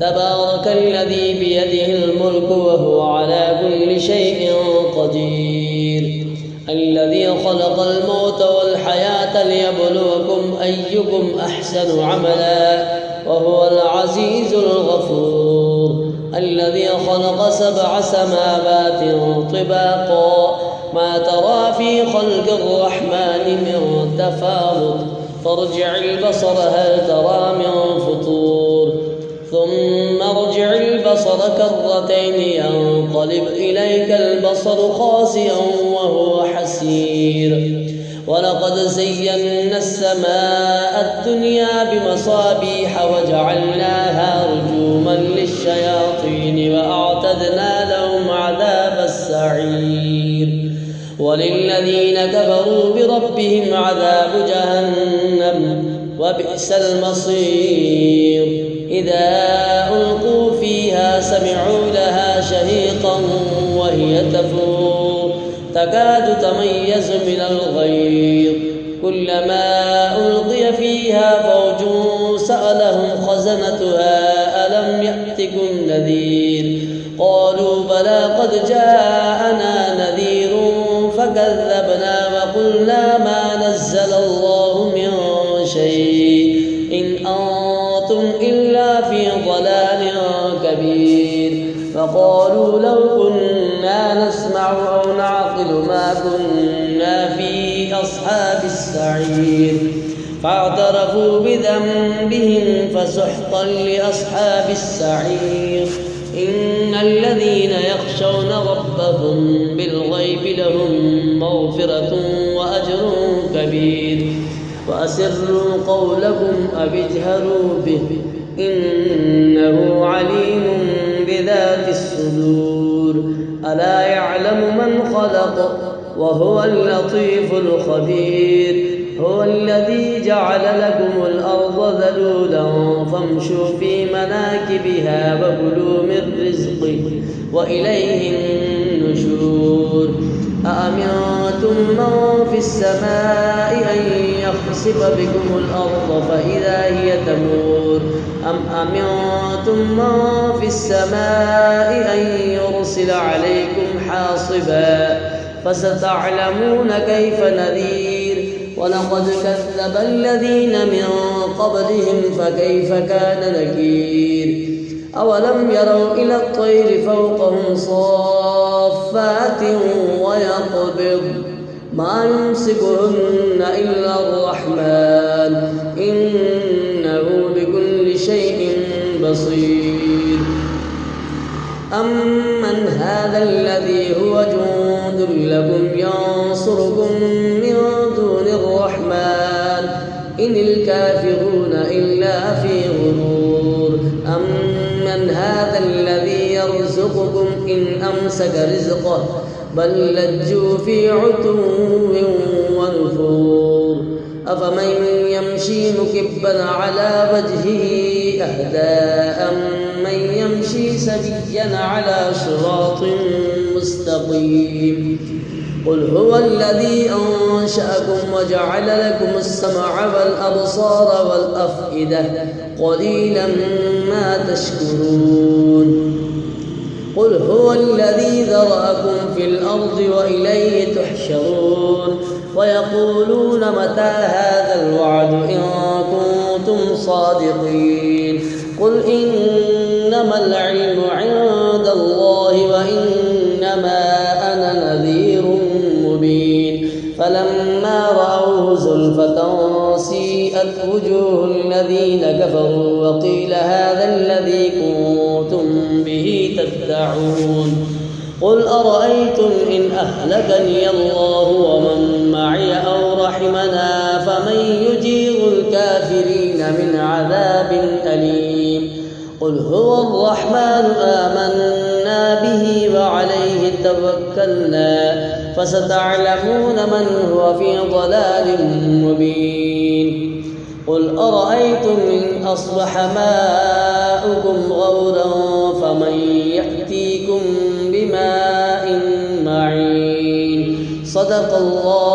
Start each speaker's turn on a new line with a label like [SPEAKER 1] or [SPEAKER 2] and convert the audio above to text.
[SPEAKER 1] تبارك الذي بيده الملك وهو على كل شيء قدير الذي خلق الموت والحياة ليبلوكم أيكم أحسن عملا وهو العزيز الغفور الذي خلق 7 سماوات طباقا ما ترى في خلق الرحمن من تفاوت فارجع البصر هل ترى من فطور ثم ارجع البصر كرتين ينقلب إليك البصر خاسئا وهو حسير ولقد زينا السماء الدنيا بمصابيح وجعلناها رجوما للشياطين وأعتدنا لهم عذاب السعير وللذين كفروا بربهم عذاب جهنم وبئس المصير إذا ألقوا فيها سمعوا لها شهيقا وهي تفور تكاد تميز من الغيظ كلما ألقي فيها فوج سألهم خزنتها ألم يأتكم نذير قالوا بلى قد جاءنا نذير فكذبنا وقلنا ما نزل الله من شيء إن أنتم إلا في ضلال كبير فقالوا لو كنا نسمع أو نعقل ما كنا في أصحاب السعير فاعترفوا بذنبهم فسحقا لأصحاب السعير إن الذين يخشون ربهم بالغيب لهم مغفرة وأجر كبير وأسروا قولكم أو اجهروا به إنه عليم بذات الصدور ألا يعلم من خلق وهو اللطيف الخبير هو الذي جعل لكم الأرض ذلولا فامشوا في مناكبها وكلوا من رزقه وإليه النشور أأمنتم من في السماء أن يخسف بكم الأرض فإذا هي تمور أم أمنتم من في السماء أن يرسل عليكم حاصبا فستعلمون كيف نذير ولقد كذب الذين من قبلهم فكيف كان نكير أولم يروا إلى الطير فوقهم صافات ويقبض ما يمسكهن إلا الرحمن إنه بكل شيء بصير أمن هذا الذي هو جند لكم ينصركم من دون الرحمن إن الكافرون إلا في غرور أمن هذا الذي يرزقكم إن أمسك رزقه بل لجوا في عتو ونفور أفمن يمشي مكبا على وجهه أهدى أمن يمشي سويا على صراط مستقيم قل هو الذي أنشأكم وجعل لكم السمع والأبصار والأفئدة قليلا ما تشكرون قل هو الذي ذرأكم في الأرض وإليه تحشرون ويقولون متى هذا الوعد إن كنتم صادقين قل إنما العلم عند الله وإنما أنا نذير مبين فلما رأوه زلفة سيئت وجوه الذين كفروا وقيل هذا الذي كنتم به تدعون قل أرأيتم إن أهلكني الله ومن معي أو رحمنا فمن يجير الكافرين من عذاب أليم قل هو الرحمن آمنا به وعليه توكلنا فستعلمون من هو في ضلال مبين قل أرأيتم إن أصبح ماؤكم غورا فمن يأتيكم بماء معين صدق الله